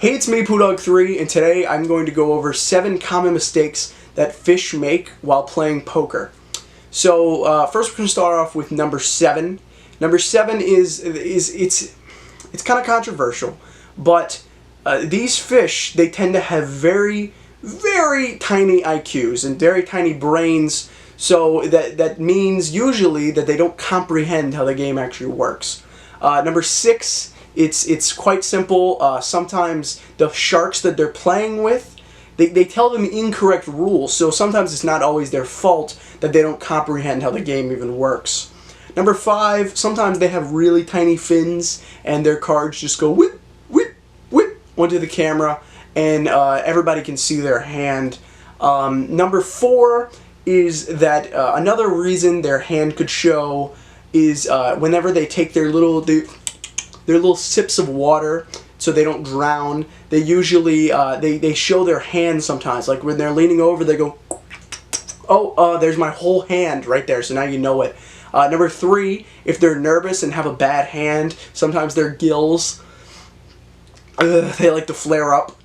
Hey, it's me, PooDog3, and today I'm going to go over 7 common mistakes that fish make while playing poker. So first we're going to start off with number 7. Number 7 is it's kind of controversial, but these fish, they tend to have very, very tiny IQs and very tiny brains, so that means usually that they don't comprehend how the game actually works. Number 6, it's quite simple. Sometimes the sharks that they're playing with, they tell them incorrect rules, so sometimes it's not always their fault that they don't comprehend how the game even works. Number 5, sometimes they have really tiny fins and their cards just go whip, whip, whip onto the camera, and everybody can see their hand. Number 4 is that another reason their hand could show is whenever they take their little sips of water so they don't drown, they usually they show their hand sometimes. Like when they're leaning over, they go, oh, there's my whole hand right there, so now you know it. Number 3, if they're nervous and have a bad hand, sometimes their gills, they like to flare up.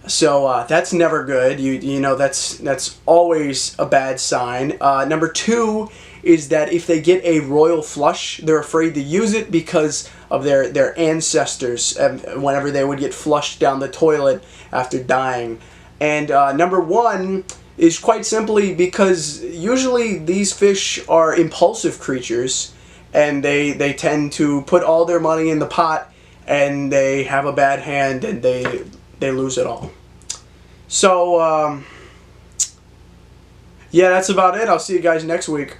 So that's never good. You know, that's always a bad sign. Number 2 is that if they get a royal flush, they're afraid to use it because of their ancestors whenever they would get flushed down the toilet after dying. And number 1 is quite simply because usually these fish are impulsive creatures, and they tend to put all their money in the pot, and they have a bad hand and they lose it all. So yeah, that's about it. I'll see you guys next week.